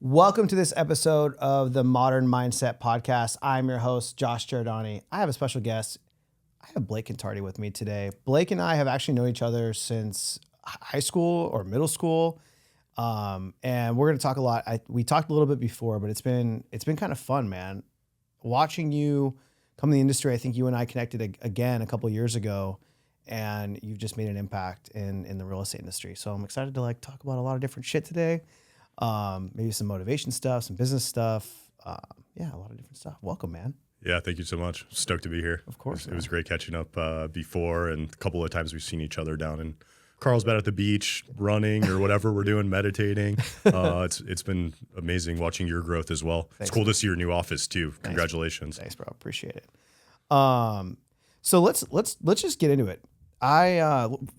Welcome to this episode of the Modern Mindset Podcast. I'm your host, Josh Giordani. I have a special guest. I have Blake Cantardi with me today. Blake and I have actually known each other since high school or middle school. And we're going to talk a lot. We talked a little bit before, but it's been kind of fun, man. Watching you come in the industry, I think you and I connected again a couple of years ago, and you've just made an impact in the real estate industry. So I'm excited to talk about a lot of different shit today. Maybe some motivation stuff, some business stuff. A lot of different stuff. Welcome, man. Yeah, thank you so much. Stoked to be here. Of course. It was great catching up before, and a couple of times we've seen each other down in Carlsbad at the beach, running or whatever we're doing, meditating. It's been amazing watching your growth as well. Thanks, it's cool to see your new office too. Congratulations. Thanks, bro. Appreciate it. So let's just get into it.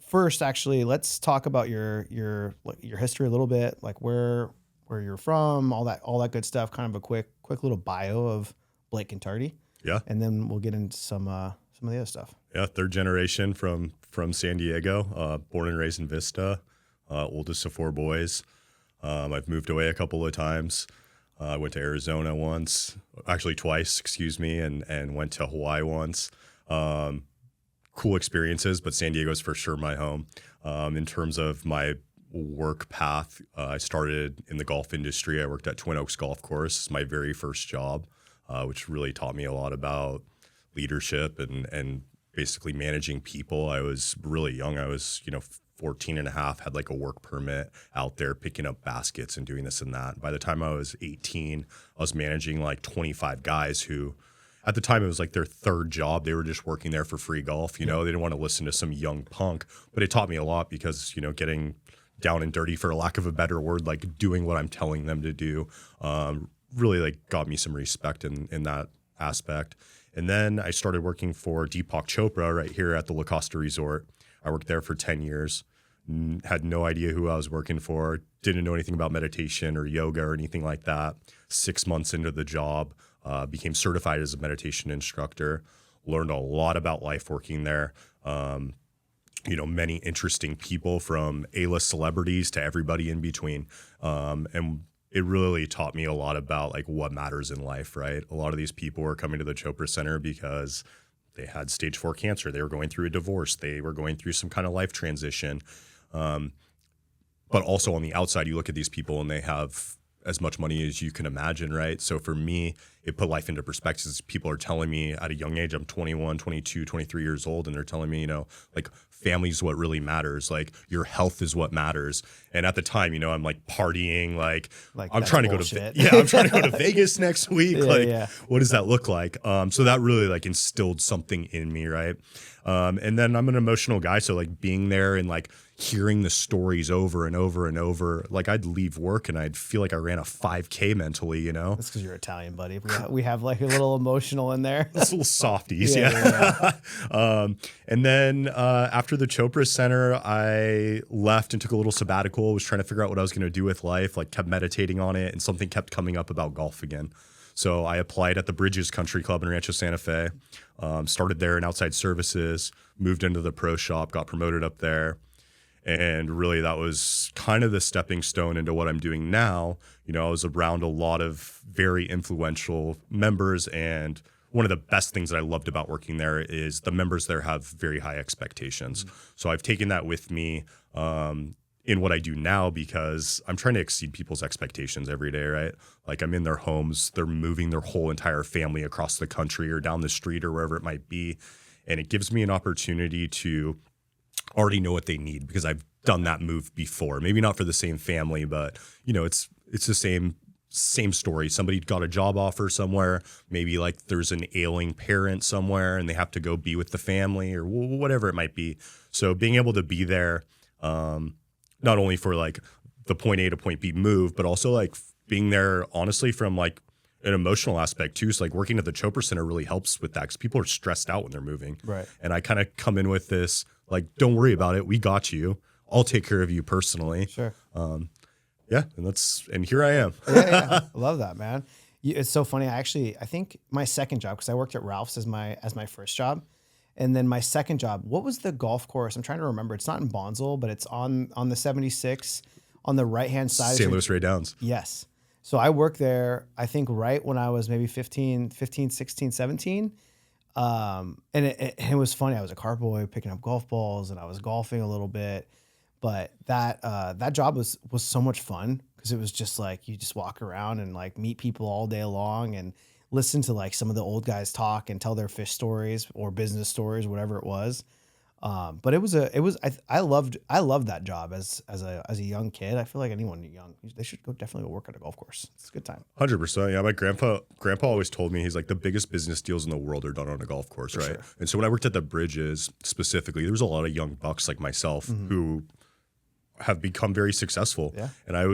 First, actually, let's talk about your history a little bit, like where you're from, all that good stuff. Kind of a quick little bio of Blake Cantardi. Yeah, and then we'll get into some of the other stuff. Yeah, third generation from San Diego, born and raised in Vista, oldest of four boys. I've moved away a couple of times. I went to Arizona once, actually twice, and went to Hawaii once. Cool experiences, but San Diego is for sure my home. In terms of my work path, I started in the golf industry. I worked at Twin Oaks Golf Course. It's my very first job, which really taught me a lot about leadership and basically managing people. I was really young. I was, 14 and a half, had a work permit out there picking up baskets and doing this and that. By the time I was 18, I was managing 25 guys who, at the time, it was their third job. They were just working there for free golf. They didn't want to listen to some young punk, but it taught me a lot because, getting down and dirty, for lack of a better word, doing what I'm telling them to do, really got me some respect in that aspect. And then I started working for Deepak Chopra right here at the La Costa Resort. I worked there for 10 years, had no idea who I was working for, didn't know anything about meditation or yoga or anything like that. 6 months into the job, became certified as a meditation instructor, learned a lot about life working there. Many interesting people from A-list celebrities to everybody in between. And it really taught me a lot about what matters in life, right? A lot of these people were coming to the Chopra Center because they had stage 4 cancer. They were going through a divorce. They were going through some kind of life transition. But also on the outside, you look at these people and they have as much money as you can imagine, right? So for me, it put life into perspective. People are telling me at a young age, I'm 21, 22, 23 years old, and they're telling me, family is what really matters. Your health is what matters. And at the time, I'm partying, I'm trying to go to I'm trying to go to Vegas next week. What does that look like? So that really instilled something in me, right? And then I'm an emotional guy, so being there and hearing the stories over and over and over, I'd leave work and I'd feel like I ran a 5K mentally, That's because you're Italian, buddy. We have a little emotional in there. It's little softies, yeah. And then after the Chopra Center, I left and took a little sabbatical, was trying to figure out what I was going to do with life, kept meditating on it, and something kept coming up about golf again. So I applied at the Bridges Country Club in Rancho Santa Fe, started there in outside services, moved into the pro shop, got promoted up there. And really that was kind of the stepping stone into what I'm doing now. I was around a lot of very influential members, and one of the best things that I loved about working there is the members there have very high expectations. Mm-hmm. So I've taken that with me in what I do now, because I'm trying to exceed people's expectations every day, right? I'm in their homes, they're moving their whole entire family across the country or down the street or wherever it might be. And it gives me an opportunity to already know what they need, because I've done that move before. Maybe not for the same family, but it's the same story. Somebody got a job offer somewhere. Maybe there's an ailing parent somewhere and they have to go be with the family or whatever it might be. So being able to be there, not only for the point A to point B move, but also being there honestly from an emotional aspect too. So working at the Chopra Center really helps with that, because people are stressed out when they're moving. Right. And I kind of come in with this, don't worry about it. We got you. I'll take care of you personally. Sure. And here I am. Yeah. I love that, man. It's so funny. I think my second job, because I worked at Ralph's as my first job. And then my second job, what was the golf course? I'm trying to remember. It's not in Bonsall, but it's on the 76 on the right-hand side. St. Louis Ray Downs. Yes. So I worked there, I think right when I was maybe 15, 16, 17. And it was funny. I was a cart boy picking up golf balls and I was golfing a little bit, but that job was so much fun because it was just like, you just walk around and like meet people all day long and listen to like some of the old guys talk and tell their fish stories or business stories, whatever it was. But I loved that job as a young kid. I feel like anyone young, they should definitely go work at a golf course. It's a good time. 100%. Yeah. My grandpa always told me, he's like, the biggest business deals in the world are done on a golf course. Right. Sure. And so when I worked at the Bridges specifically, there was a lot of young bucks like myself who have become very successful. Yeah. And I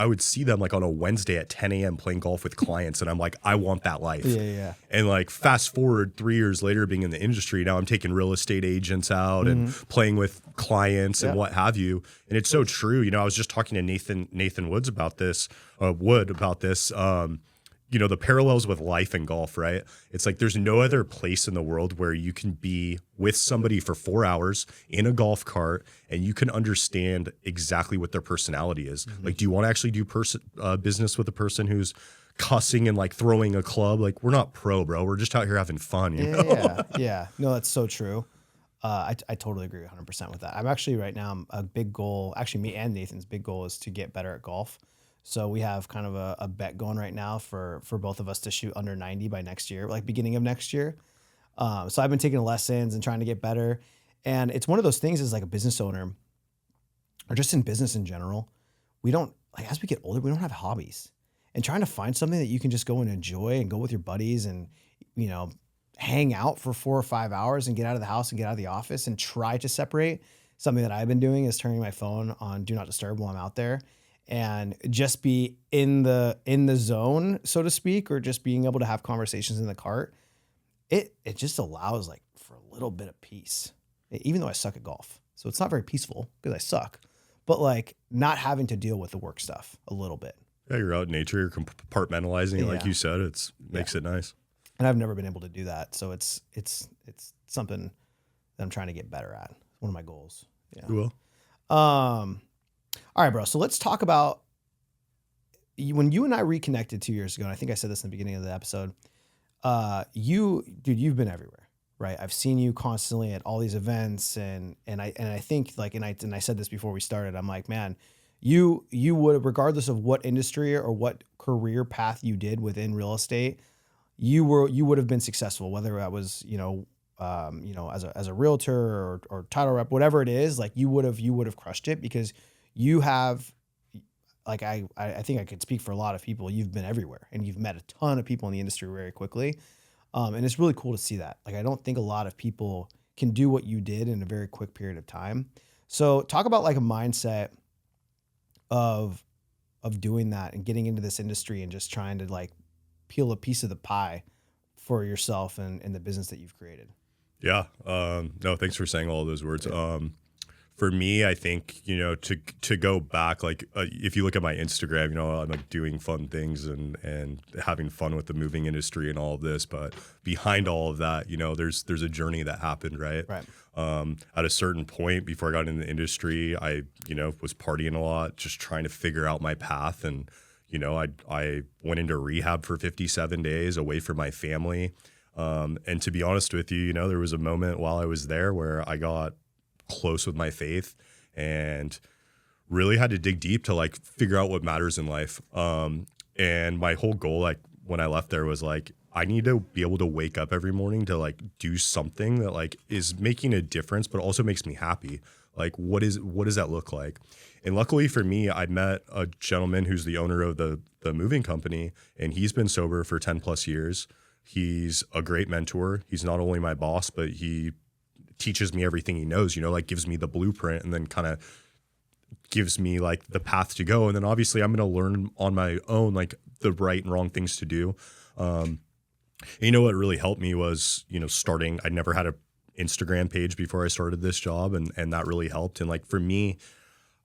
would see them like on a Wednesday at 10 a.m. playing golf with clients. And I'm like, I want that life. Yeah. And like fast forward 3 years later being in the industry, now I'm taking real estate agents out and playing with clients and what have you. And it's so true. You know, I was just talking to Nathan Wood about this. You know, the parallels with life and golf, right? It's like there's no other place in the world where you can be with somebody for 4 hours in a golf cart and you can understand exactly what their personality is. Like, do you want to actually do business with a person who's cussing and like throwing a club? Like, we're not pro, bro. We're just out here having fun. You know? Yeah. No, that's so true. I totally agree 100% with that. I'm actually right now, a big goal, actually me and Nathan's big goal is to get better at golf. So we have kind of a bet going right now for both of us to shoot under 90 by next year, like beginning of next year. So I've been taking lessons and trying to get better. And it's one of those things as like a business owner or just in business in general, we don't, like as we get older, we don't have hobbies. And trying to find something that you can just go and enjoy and go with your buddies and, you know, hang out for 4 or 5 hours and get out of the house and get out of the office and try to separate. Something that I've been doing is turning my phone on Do Not Disturb while I'm out there. And just be in the zone, so to speak, or just being able to have conversations in the cart. It just allows like for a little bit of peace, even though I suck at golf. So it's not very peaceful because I suck, but like not having to deal with the work stuff a little bit. Yeah, you're out in nature, you're compartmentalizing, like you said, makes it nice. And I've never been able to do that. So it's something that I'm trying to get better at. It's one of my goals. Yeah. You will. All right, bro. So let's talk about when you and I reconnected 2 years ago. And I think I said this in the beginning of the episode. You've been everywhere, right? I've seen you constantly at all these events, and I think like, and I said this before we started. I'm like, man, you would, regardless of what industry or what career path you did within real estate, you would have been successful. Whether that was as a realtor or title rep, whatever it is, like you would have crushed it because you have, like, I think I could speak for a lot of people. You've been everywhere and you've met a ton of people in the industry very quickly. And it's really cool to see that. Like, I don't think a lot of people can do what you did in a very quick period of time. So talk about like a mindset of doing that and getting into this industry and just trying to like peel a piece of the pie for yourself and the business that you've created. Yeah. No, thanks for saying all of those words. Yeah. For me, I think, you know, to go back, like if you look at my Instagram, you know, I'm like doing fun things and having fun with the moving industry and all of this. But behind all of that, you know, there's a journey that happened, right? Right. At a certain point before I got into the industry, I, you know, was partying a lot, just trying to figure out my path. And, you know, I went into rehab for 57 days away from my family. And to be honest with you, you know, there was a moment while I was there where I got close with my faith and really had to dig deep to like figure out what matters in life. And my whole goal, like when I left there, was like, I need to be able to wake up every morning to like do something that like is making a difference, but also makes me happy. Like, what does that look like? And luckily for me, I met a gentleman who's the owner of the moving company, and he's been sober for 10 plus years. He's a great mentor. He's not only my boss, but he teaches me everything he knows, you know, like gives me the blueprint and then kind of gives me like the path to go. And then obviously I'm going to learn on my own, like the right and wrong things to do. You know, what really helped me was, you know, I'd never had an Instagram page before I started this job, and that really helped. And like, for me,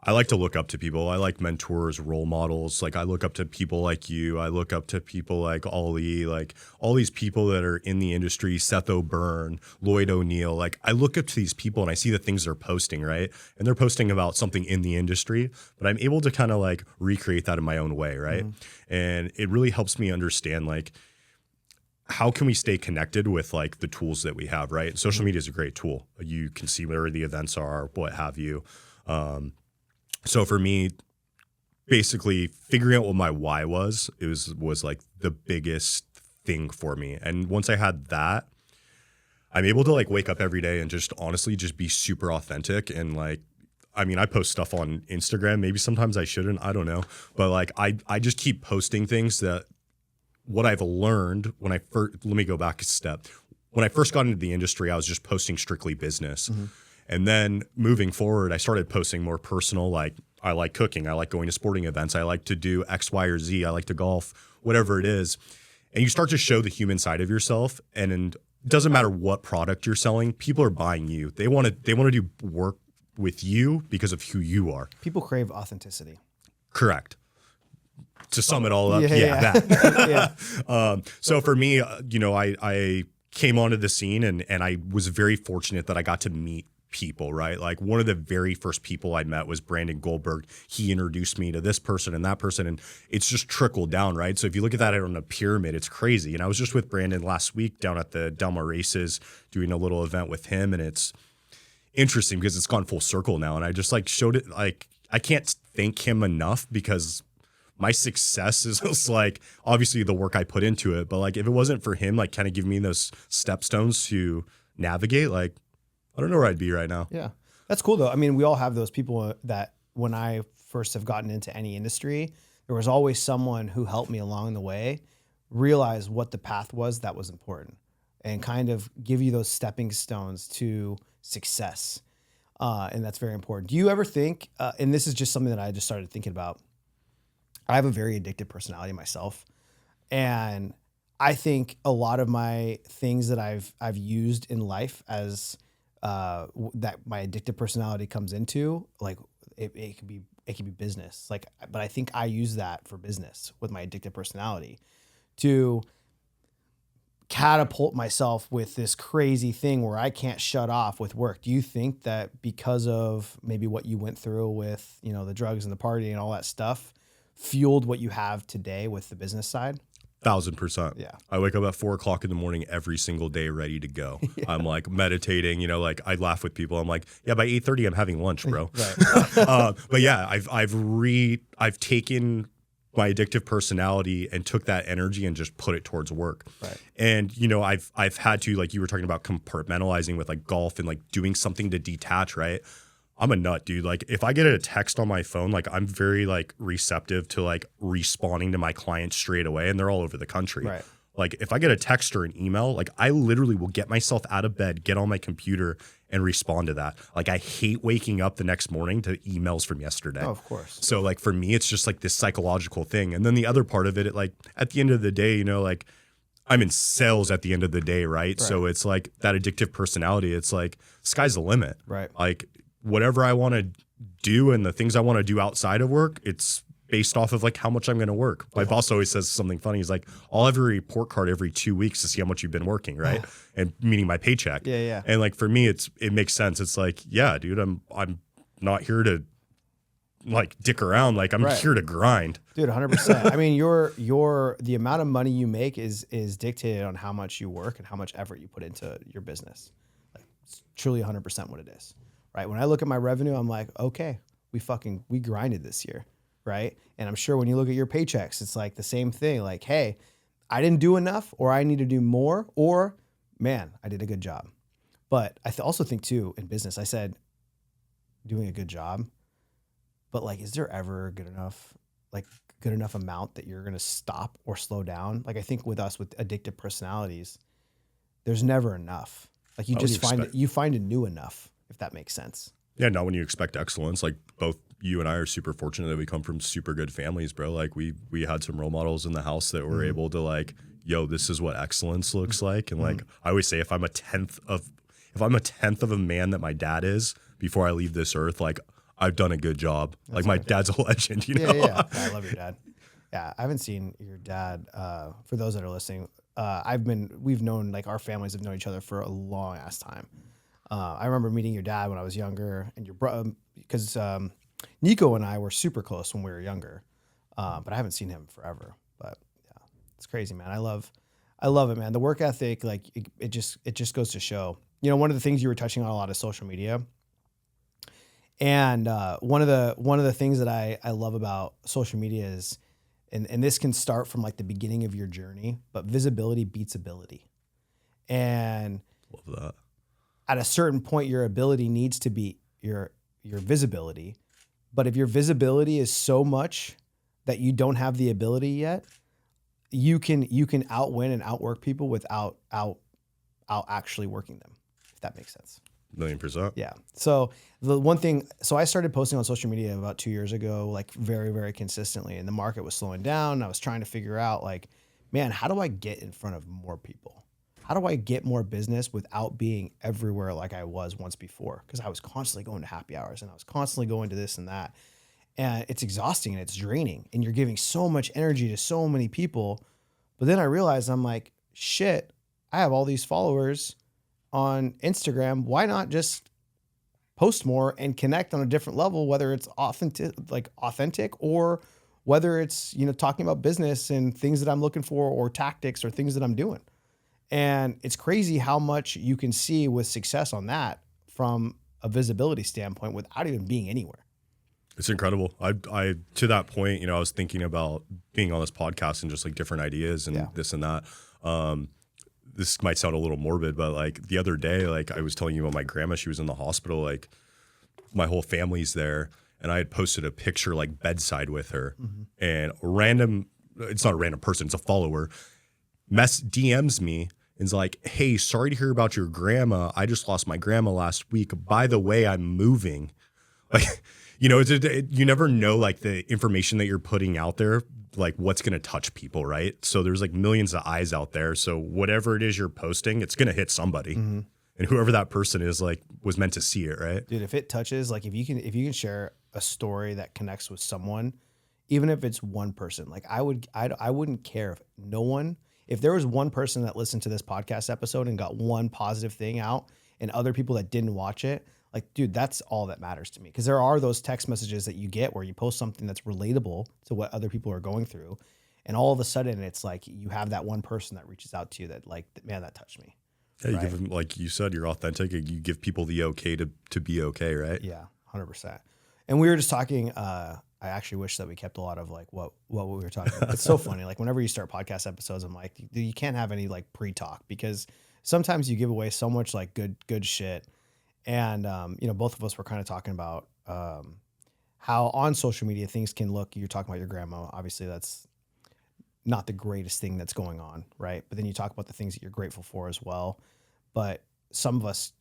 I like to look up to people. I like mentors, role models. Like I look up to people like you. I look up to people like Ollie, like all these people that are in the industry, Seth O'Byrne, Lloyd O'Neill. Like I look up to these people and I see the things they're posting, right? And they're posting about something in the industry, but I'm able to kind of like recreate that in my own way, right? And it really helps me understand like how can we stay connected with like the tools that we have, right? Social media is a great tool. You can see where the events are, what have you. So for me, basically figuring out what my why was like the biggest thing for me. And once I had that, I'm able to like wake up every day and just honestly just be super authentic. And like, I mean, I post stuff on Instagram. Maybe sometimes I shouldn't, I don't know. But like, I just keep posting things that what I've learned when I first, let me go back a step. When I first got into the industry, I was just posting strictly business. And then moving forward, I started posting more personal, like I like cooking, I like going to sporting events, I like to do X, Y, or Z, I like to golf, whatever it is. And you start to show the human side of yourself. And it doesn't matter what product you're selling, people are buying you. They want to do work with you because of who you are. People crave authenticity. Correct. To sum it all up, that. So for me, I came onto the scene and I was very fortunate that I got to meet people, right? Like one of the very first people I met was Brandon Goldberg. He introduced me to this person and that person, and it's just trickled down, right? So if you look at that on a pyramid, it's crazy. And I was just with Brandon last week down at the Delma Races doing a little event with him, and it's interesting because it's gone full circle now. And I just like showed it, like I can't thank him enough because my success is just like obviously the work I put into it, but like if it wasn't for him, like kind of giving me those stepstones to navigate, like I don't know where I'd be right now. Yeah. That's cool though. I mean, we all have those people that when I first have gotten into any industry, there was always someone who helped me along the way, realize what the path was that was important and kind of give you those stepping stones to success. And that's very important. Do you ever think, and this is just something that I just started thinking about, I have a very addictive personality myself. And I think a lot of my things that I've used in life as that my addictive personality comes into, like it could be business. Like, but I think I use that for business with my addictive personality to catapult myself with this crazy thing where I can't shut off with work. Do you think that because of maybe what you went through with, the drugs and the party and all that stuff fueled what you have today with the business side? 1,000%. Yeah. I wake up at 4 o'clock in the morning every single day, ready to go. I'm like meditating, like I laugh with people. I'm like, yeah, by 8:30, I'm having lunch, bro. But yeah, I've taken my addictive personality and took that energy and just put it towards work. Right. And, I've had to, like you were talking about compartmentalizing with like golf and like doing something to detach, right? I'm a nut, dude. Like if I get a text on my phone, like I'm very like receptive to like responding to my clients straight away, and they're all over the country. Right. Like if I get a text or an email, like I literally will get myself out of bed, get on my computer and respond to that. Like I hate waking up the next morning to emails from yesterday. Oh, of course. So like for me, it's just like this psychological thing. And then the other part of it, like at the end of the day, like I'm in sales at the end of the day, right? So it's like that addictive personality. It's like sky's the limit. Right. Like whatever I want to do and the things I want to do outside of work, it's based off of like how much I'm going to work. My boss always says something funny. He's like, I'll have a report card every 2 weeks to see how much you've been working, right? And meaning my paycheck. Yeah. And like for me, it makes sense. It's like, yeah, dude, I'm not here to like dick around. Like I'm here to grind. Dude, 100%. I mean, the amount of money you make is dictated on how much you work and how much effort you put into your business. Like it's truly 100% what it is. Right. When I look at my revenue, I'm like, okay, we grinded this year. Right. And I'm sure when you look at your paychecks, it's like the same thing. Like, hey, I didn't do enough, or I need to do more, or man, I did a good job. But I also think too, in business, I said doing a good job, but like, is there ever good enough amount that you're going to stop or slow down? Like I think with us with addictive personalities, there's never enough. Like you find it new enough. If that makes sense. Yeah, not when you expect excellence. Like both you and I are super fortunate that we come from super good families, bro. Like we had some role models in the house that were able to like, yo, this is what excellence looks like. And like I always say, if I'm a tenth of a man that my dad is before I leave this earth, like I've done a good job. That's like my good. dad's a legend, you know? Yeah. I love your dad. Yeah, I haven't seen your dad. For those that are listening, we've known, like, our families have known each other for a long ass time. I remember meeting your dad when I was younger, and your brother, because Nico and I were super close when we were younger, but I haven't seen him forever. But yeah, it's crazy, man. I love it, man. The work ethic, like it just goes to show. You know, one of the things you were touching on a lot is social media, and one of the things that I love about social media is, and this can start from like the beginning of your journey, but visibility beats ability, and Love that. at a certain point, your ability needs to beat your visibility. But if your visibility is so much that you don't have the ability yet, you can outwin and outwork people without actually working them, if that makes sense. 1,000,000%. Yeah. So the one thing, so I started posting on social media about 2 years ago, like very, very consistently, and the market was slowing down. I was trying to figure out, like, man, how do I get in front of more people? How do I get more business without being everywhere like I was once before? Because I was constantly going to happy hours and I was constantly going to this and that. And it's exhausting and it's draining. And you're giving so much energy to so many people. But then I realized, I'm like, shit, I have all these followers on Instagram. Why not just post more and connect on a different level, whether it's authentic or whether it's, you know, talking about business and things that I'm looking for or tactics or things that I'm doing. And it's crazy how much you can see with success on that from a visibility standpoint without even being anywhere. It's incredible. I to that point, you know, I was thinking about being on this podcast and just like different ideas and this and that. This might sound a little morbid, but like the other day, like I was telling you about my grandma, she was in the hospital, like my whole family's there. And I had posted a picture like bedside with her, and it's not a random person, it's a follower, DMs me and is like, hey, sorry to hear about your grandma. I just lost my grandma last week. By the way, I'm moving. Like, you know, you never know, like the information that you're putting out there, like what's going to touch people, right? So there's like millions of eyes out there. So whatever it is you're posting, it's going to hit somebody. And whoever that person is, like, was meant to see it, right? Dude, if it touches, like if you can share a story that connects with someone, even if it's one person, like I wouldn't care if there was one person that listened to this podcast episode and got one positive thing out and other people that didn't watch it, like, dude, that's all that matters to me. Because there are those text messages that you get where you post something that's relatable to what other people are going through. And all of a sudden it's like you have that one person that reaches out to you that, like, man, that touched me. Yeah, you give them, like you said, you're authentic. You give people the okay to be okay, right? Yeah, 100%. And we were just talking, I actually wish that we kept a lot of like what we were talking about. It's so funny. Like whenever you start podcast episodes, I'm like, you can't have any like pre-talk because sometimes you give away so much like good shit. And, you know, both of us were kind of talking about how on social media things can look. You're talking about your grandma. Obviously, that's not the greatest thing that's going on, right? But then you talk about the things that you're grateful for as well. But some of us,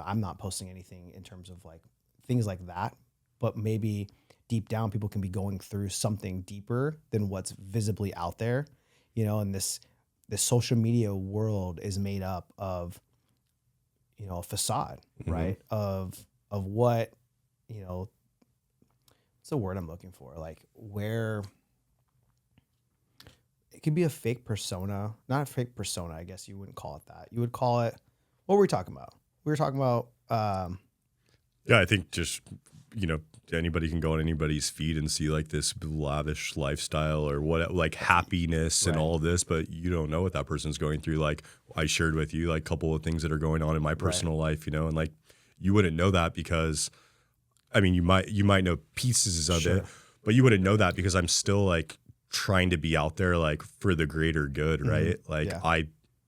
I'm not posting anything in terms of like things like that. But maybe deep down, people can be going through something deeper than what's visibly out there, you know. And this social media world is made up of, you know, a facade, right? Of what, you know, what's the word I'm looking for? Like where it could be a fake persona, not a fake persona. I guess you wouldn't call it that. You would call it, what were we talking about? We were talking about, yeah, I think just, you know, anybody can go on anybody's feed and see like this lavish lifestyle or what, like happiness and all of this, but you don't know what that person's going through. Like I shared with you like a couple of things that are going on in my personal life, you know, and like you wouldn't know that because, I mean, you might know pieces of it, but you wouldn't know that because I'm still like trying to be out there like for the greater good, right? Like I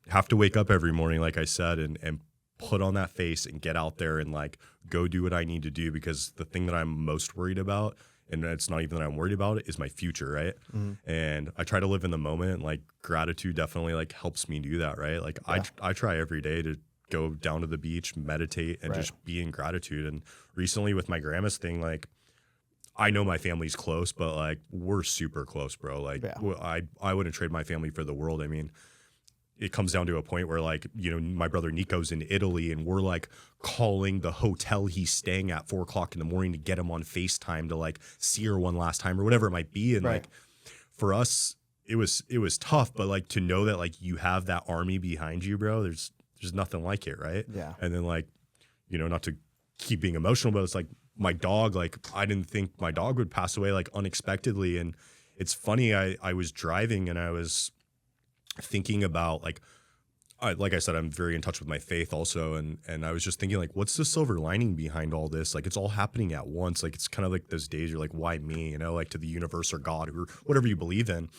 have to wake up every morning, like I said, and put on that face and get out there and like go do what I need to do, because the thing that I'm most worried about, and it's not even that I'm worried about it, is my future, right? And I try to live in the moment, and like gratitude definitely like helps me do that, right? Like I try every day to go down to the beach, meditate, and just be in gratitude. And recently with my grandma's thing, like I know my family's close, but like we're super close, bro. Like I wouldn't trade my family for the world. I mean, it comes down to a point where like, my brother Nico's in Italy and we're like calling the hotel he's staying at 4:00 in the morning to get him on FaceTime to like see her one last time or whatever it might be. And like for us, it was tough, but like to know that like you have that army behind you, bro, there's nothing like it. Right. Yeah. And then like, not to keep being emotional, but it's like my dog, like I didn't think my dog would pass away like unexpectedly. And it's funny. I was driving and I was thinking about like I said, I'm very in touch with my faith also. And I was just thinking like, what's the silver lining behind all this? Like, it's all happening at once. Like, it's kind of like those days you're like, why me, like to the universe or God or whatever you believe in.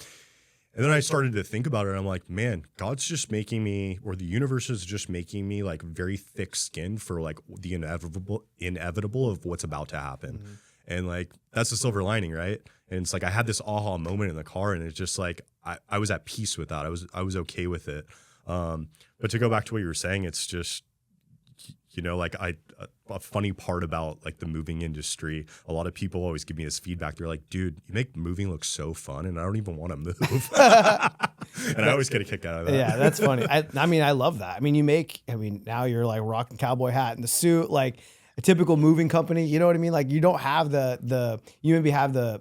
And then I started to think about it. And I'm like, man, God's just making me, or the universe is just making me like very thick skinned for like the inevitable of what's about to happen. Mm-hmm. And like, that's the silver lining. Right. And it's like, I had this aha moment in the car and it's just like, I was at peace with that. I was okay with it. But to go back to what you were saying, it's just, like a funny part about like the moving industry, a lot of people always give me this feedback. They're like, dude, you make moving look so fun and I don't even want to move. And I always get a kick out of that. Yeah, that's funny. I mean, I love that. I mean, now you're like rocking cowboy hat and the suit, like a typical moving company. You know what I mean? Like you don't have you maybe have the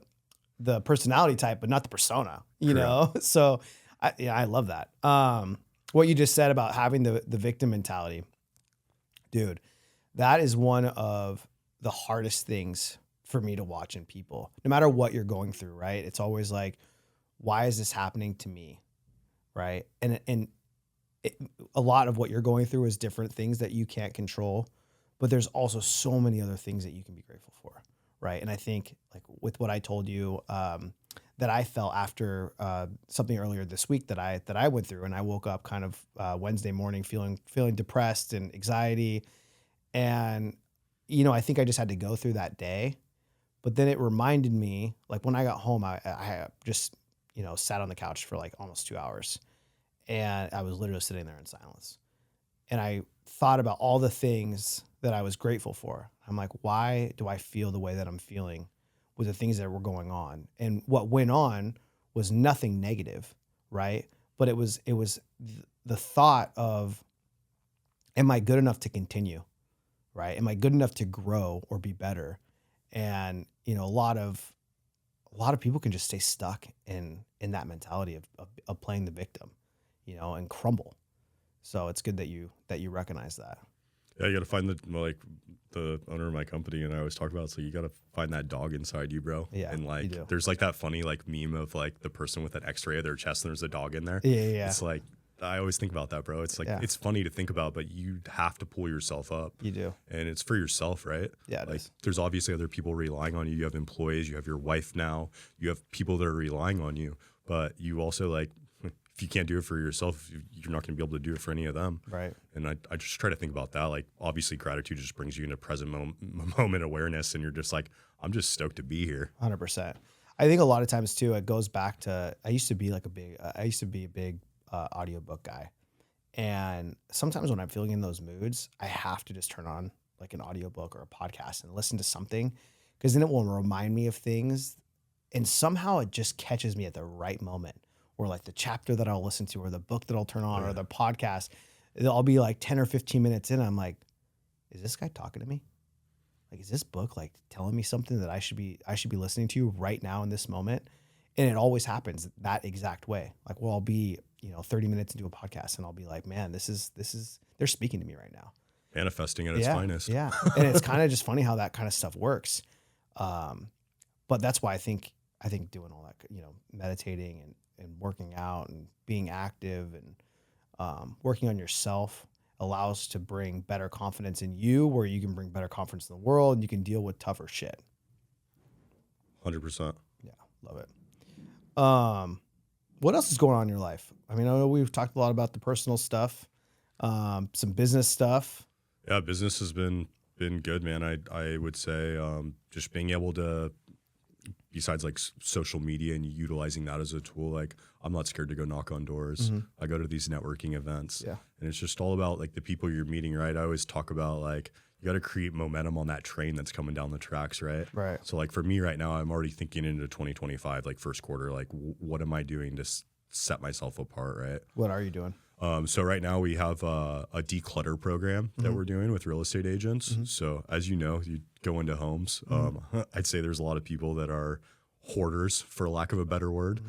personality type, but not the persona, you know? So I love that. What you just said about having the victim mentality, dude, that is one of the hardest things for me to watch in people, no matter what you're going through, right? It's always like, why is this happening to me? Right. And a lot of what you're going through is different things that you can't control, but there's also so many other things that you can be grateful for. Right. And I think like with what I told you, that I felt after something earlier this week that I went through, and I woke up kind of Wednesday morning feeling depressed and anxiety, and I think I just had to go through that day. But then it reminded me, like when I got home, I just sat on the couch for like almost 2 hours, and I was literally sitting there in silence, and I thought about all the things that I was grateful for. I'm like, why do I feel the way that I'm feeling with the things that were going on? And what went on was nothing negative, right? But it was the thought of, am I good enough to continue, right? Am I good enough to grow or be better? And a lot of people can just stay stuck in that mentality of playing the victim, and crumble. So it's good that you recognize that. Yeah, you got to find the owner of my company and I always talk about, so you got to find that dog inside you, bro. Yeah, and like, there's like that funny like meme of like the person with an X-ray of their chest and there's a dog in there. Yeah. It's like, I always think about that, bro. It's like, It's funny to think about, but you have to pull yourself up. You do. And it's for yourself, right? Yeah, like there's obviously other people relying on you. You have employees, you have your wife now, you have people that are relying on you, but you also like, if you can't do it for yourself, you're not going to be able to do it for any of them. Right. And I just try to think about that. Like, obviously, gratitude just brings you into present moment awareness, and you're just like, I'm just stoked to be here. 100%. I think a lot of times too, it goes back to, I used to be a big audiobook guy. And sometimes when I'm feeling in those moods, I have to just turn on like an audiobook or a podcast and listen to something, because then it will remind me of things. And somehow it just catches me at the right moment. Or like the chapter that I'll listen to, or the book that I'll turn on, or the podcast, I'll be like 10 or 15 minutes in. I'm like, is this guy talking to me? Like, is this book like telling me something that I should be listening to right now in this moment? And it always happens that exact way. Like, well, I'll be, 30 minutes into a podcast and I'll be like, man, this is, they're speaking to me right now. Manifesting at its finest. Yeah. And it's kind of just funny how that kind of stuff works. But that's why I think doing all that, meditating and working out and being active and working on yourself allows to bring better confidence in you, where you can bring better confidence in the world and you can deal with tougher shit. 100%. Yeah, love it. What else is going on in your life? I mean, I know we've talked a lot about the personal stuff, some business stuff. Yeah, business has been good, man. I would say just being able to, besides like social media and utilizing that as a tool, like I'm not scared to go knock on doors. Mm-hmm. I go to these networking events, and it's just all about like the people you're meeting, right? I always talk about like, you got to create momentum on that train that's coming down the tracks, right? Right. So like for me right now, I'm already thinking into 2025, like first quarter, like what am I doing to set myself apart, right? What are you doing? So right now we have a declutter program that we're doing with real estate agents. So as you know, you go into homes. I'd say there's a lot of people that are hoarders, for lack of a better word.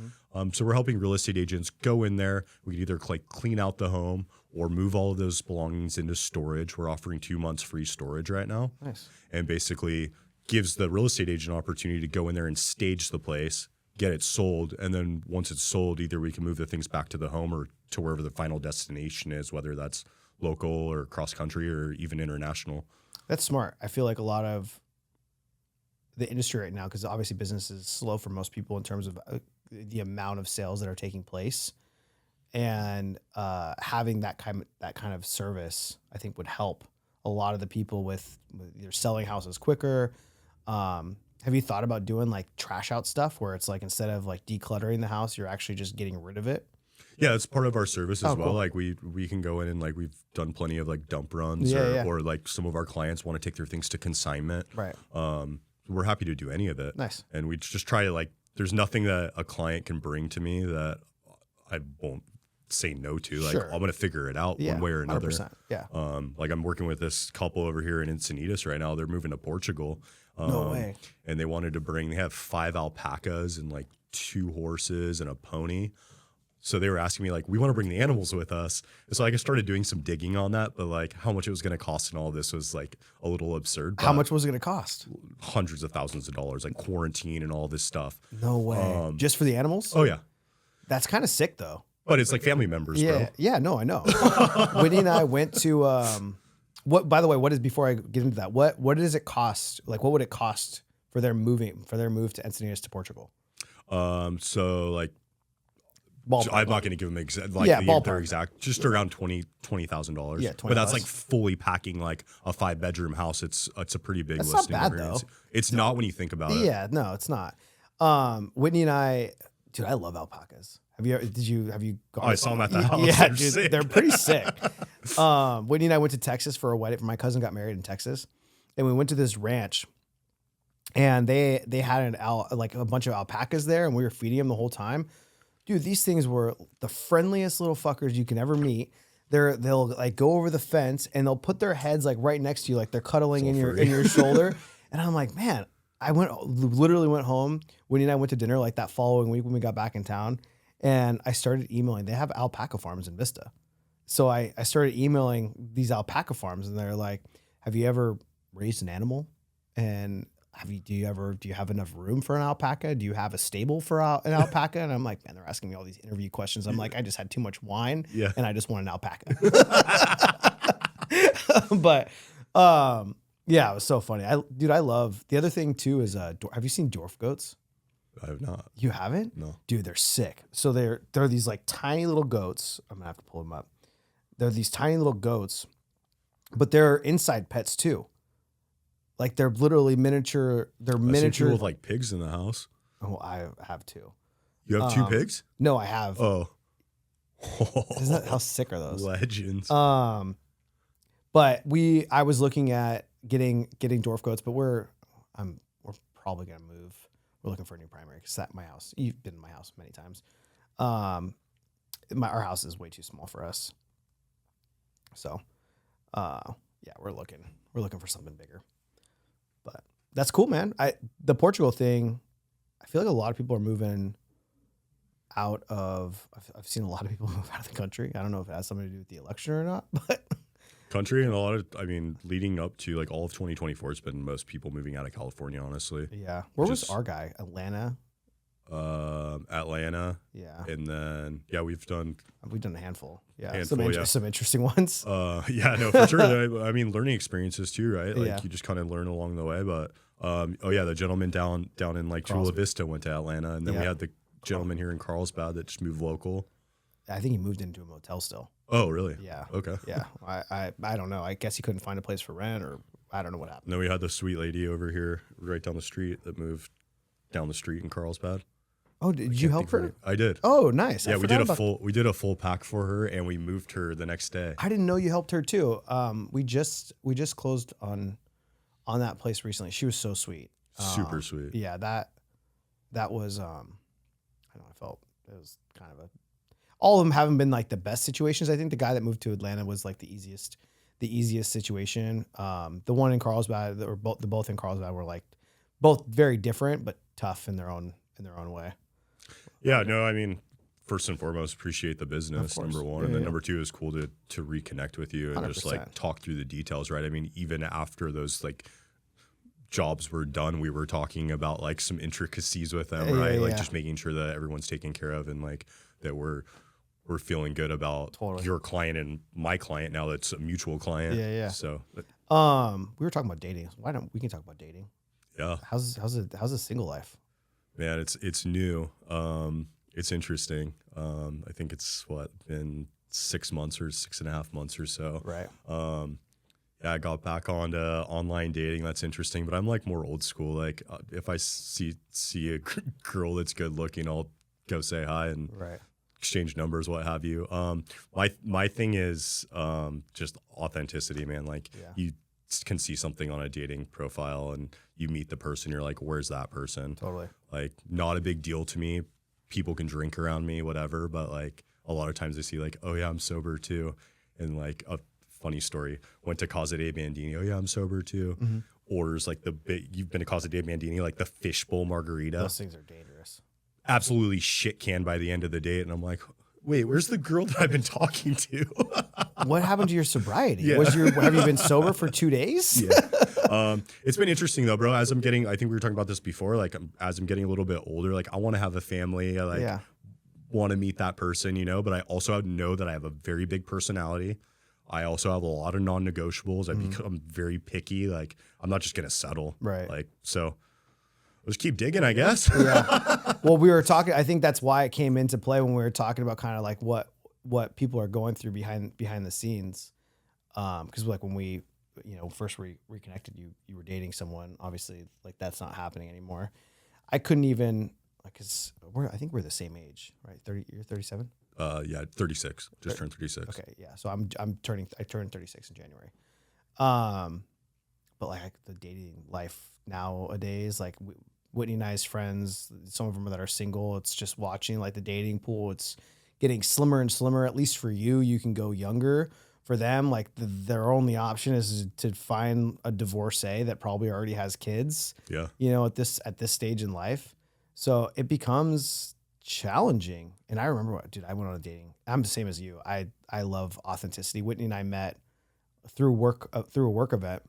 So we're helping real estate agents go in there. We can either like clean out the home or move all of those belongings into storage. We're offering 2 months free storage right now. Nice. And basically gives the real estate agent an opportunity to go in there and stage the place, get it sold, and then once it's sold, either we can move the things back to the home or to wherever the final destination is, whether that's local or cross country or even international. That's smart. I feel like a lot of the industry right now, because obviously business is slow for most people in terms of the amount of sales that are taking place, and having that kind of service, I think, would help a lot of the people with either selling houses quicker. Have you thought about doing like trash out stuff where it's like instead of like decluttering the house, you're actually just getting rid of it? Yeah, it's part of our service as well. Cool. Like we can go in and like we've done plenty of like dump runs or like some of our clients want to take their things to consignment. Right. We're happy to do any of it. Nice. And we just try to like, there's nothing that a client can bring to me that I won't say no to. Like Sure. I'm going to figure it out one way or another. 100%. Yeah. Like I'm working with this couple over here in Encinitas right now. They're moving to Portugal. No way. And they wanted to they have 5 alpacas and like 2 horses and a pony. So they were asking me like, we want to bring the animals with us. And so I started doing some digging on that, but like how much it was going to cost and all this was like a little absurd. How much was it going to cost? Hundreds of thousands of dollars, like quarantine and all this stuff. No way. Just for the animals? Oh yeah. That's kind of sick though. But it's like family members, Yeah. bro. Yeah. No, I know. Whitney and I went to, by the way, what is, before I get into that, what does it cost? Like, what would it cost for their move to Encinitas to Portugal? So like, Ballpark. I'm not going to give them exact, like their exact, just around $20,000. Yeah, but that's like fully packing like a 5-bedroom house. It's a pretty big That's listing. not bad, experience. though. It's not when you think about it. Yeah, no, it's not. Whitney and I, dude, I love alpacas. Have you gone? Oh, I saw them at the house. Yeah, They're dude, sick. they're pretty sick. Whitney and I went to Texas for a wedding. My cousin got married in Texas, and we went to this ranch, and they had like a bunch of alpacas there, and we were feeding them the whole time. Dude, these things were the friendliest little fuckers you can ever meet. They'll like go over the fence and they'll put their heads like right next to you, like they're cuddling in your shoulder. And I'm like, man, I literally went home. Winnie and I went to dinner like that following week when we got back in town, and I started emailing. They have alpaca farms in Vista, so I started emailing these alpaca farms, and they're like, have you ever raised an animal? And do you have enough room for an alpaca? Do you have a stable for an alpaca? And I'm like, man, they're asking me all these interview questions. I'm like, I just had too much wine and I just want an alpaca. But yeah, it was so funny. I love, the other thing too is, have you seen dwarf goats? I have not. You haven't? No. Dude, they're sick. So they're these like tiny little goats. I'm gonna have to pull them up. They're these tiny little goats, but they're inside pets too. Like they're literally miniature. They're miniature with like pigs in the house. Oh, I have 2. You have 2 pigs? No, I have. Oh. Isn't that, how sick are those? Legends. But I was looking at getting dwarf goats, but we're probably gonna move. We're looking for a new primary because that's my house. You've been in my house many times. Our house is way too small for us. So, yeah, we're looking for something bigger. But that's cool, man. The Portugal thing, I feel like a lot of people are moving out of. I've seen a lot of people move out of the country. I don't know if it has something to do with the election or not, but country and a lot of, leading up to like all of 2024, it's been most people moving out of California, honestly. Yeah. Where was our guy? Atlanta. Atlanta. Yeah. And then we've done a handful. Yeah. Handful, some interesting ones. Yeah, no, for sure. Learning experiences too, right? Like Yeah. you just kind of learn along the way. But the gentleman down in like Chula Vista went to Atlanta, and then we had the gentleman here in Carlsbad that just moved local. I think he moved into a motel still. Oh, really? Yeah. Okay. Yeah. I don't know. I guess he couldn't find a place for rent, or I don't know what happened. No, we had the sweet lady over here right down the street that moved down the street in Carlsbad. Oh, did you help her? I did. Oh, nice. Yeah, we did a full pack for her, and we moved her the next day. I didn't know you helped her too. We just closed on that place recently. She was so sweet. Super sweet. Yeah, that was I don't know, I felt it was kind of all of them haven't been like the best situations. I think the guy that moved to Atlanta was like the easiest situation. The one in Carlsbad, or both in Carlsbad, were like both very different but tough in their own way. Yeah, no, I mean, first and foremost, appreciate the business, number one. And then number two is cool to reconnect with you and 100%. just like talk through the details, right? I mean, even after those like jobs were done, we were talking about like some intricacies with them, right? Like just making sure that everyone's taken care of and like that we're feeling good about your client and my client now that's a mutual client. Yeah. So we were talking about dating. We can talk about dating. Yeah. How's the single life? Man, it's new. It's interesting. I think it's been 6 months or 6.5 months or so. Right. Yeah, I got back onto online dating. That's interesting, but I'm like more old school. Like if I see a girl that's good looking, I'll go say hi and exchange numbers, what have you. My thing is just authenticity, man. Like you can see something on a dating profile and you meet the person, you're like, where's that person? Totally. Like, not a big deal to me. People can drink around me, whatever, but like a lot of times I see like, oh yeah, I'm sober too. And like a funny story, went to Casa de Bandini, oh yeah, I'm sober too. Mm-hmm. Orders like you've been to Casa de Bandini, like the fishbowl margarita. Those things are dangerous. Absolutely shit canned by the end of the date. And I'm like, wait, where's the girl that I've been talking to? What happened to your sobriety? Yeah. Have you been sober for 2 days? Yeah. It's been interesting though, bro. I think we were talking about this before, like as I'm getting a little bit older, like I want to have a family. I want to meet that person, you know, but I also know that I have a very big personality. I also have a lot of non-negotiables. I become very picky. Like I'm not just going to settle. Right. Like, so let's keep digging, I guess. Yeah. Well, we were talking, I think that's why it came into play when we were talking about kind of like what people are going through behind the scenes. Cause like when we, first reconnected, you were dating someone, obviously like that's not happening anymore. I couldn't even like, cause I think we're the same age, right? You're 37. Yeah, 36, just turned 36. Okay. Yeah. So I turned 36 in January. But like the dating life nowadays, like Whitney and I's friends, some of them that are single, it's just watching like the dating pool. It's getting slimmer and slimmer. At least for you can go younger. For them, like their only option is to find a divorcee that probably already has kids. Yeah. At this stage in life, so it becomes challenging. And I remember, I went on a dating. I'm the same as you. I love authenticity. Whitney and I met through a work event,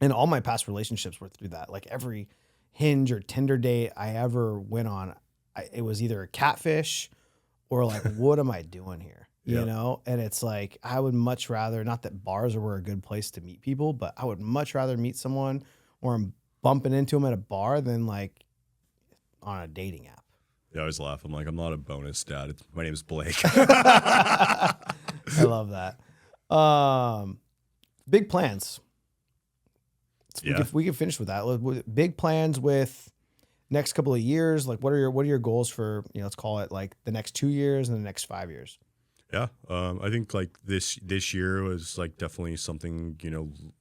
and all my past relationships were through that. Like every Hinge or Tinder date I ever went on, it was either a catfish or like, what am I doing here? You know? And it's like, I would much rather, not that bars were a good place to meet people, but I would much rather meet someone or I'm bumping into them at a bar than like on a dating app. Yeah, I always laugh. I'm like, I'm not a bonus dad. My name is Blake. I love that. Big plans. We can finish with that. Big plans with next couple of years. Like, what are your goals for, let's call it like the next 2 years and the next 5 years? Yeah. I think like this year was like definitely something,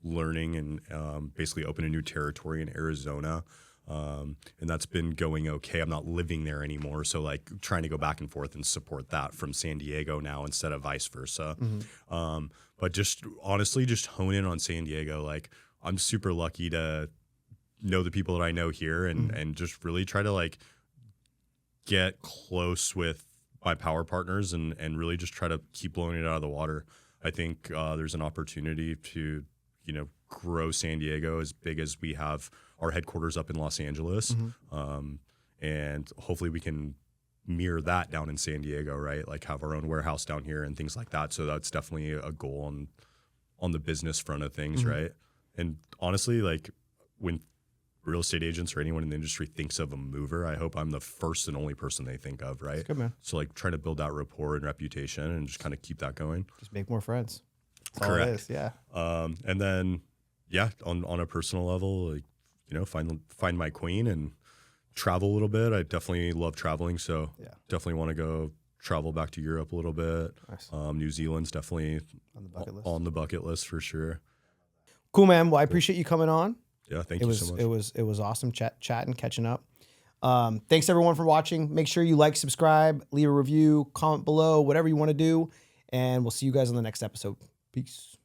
learning and basically open a new territory in Arizona. And that's been going okay. I'm not living there anymore. So like trying to go back and forth and support that from San Diego now instead of vice versa. Mm-hmm. But just honestly, just hone in on San Diego. Like I'm super lucky to know the people that I know here and just really try to like get close with my power partners and really just try to keep blowing it out of the water. I think there's an opportunity to, grow San Diego as big as we have our headquarters up in Los Angeles. Mm-hmm. And hopefully we can mirror that down in San Diego, right? Like have our own warehouse down here and things like that. So that's definitely a goal on the business front of things, mm-hmm. right? And honestly, like when real estate agents or anyone in the industry thinks of a mover, I hope I'm the first and only person they think of, right? That's good, man. So like try to build that rapport and reputation and just kind of keep that going. Just make more friends. That's Correct. all it is, yeah. And then, on a personal level, like, find my queen and travel a little bit. I definitely love traveling, so definitely want to go travel back to Europe a little bit. Nice. New Zealand's definitely on the bucket list. On the bucket list for sure. Cool, man. Well, I appreciate you coming on. Yeah, thank you so much. It was awesome chatting, catching up. Thanks everyone for watching. Make sure you like, subscribe, leave a review, comment below, whatever you want to do. And we'll see you guys on the next episode. Peace.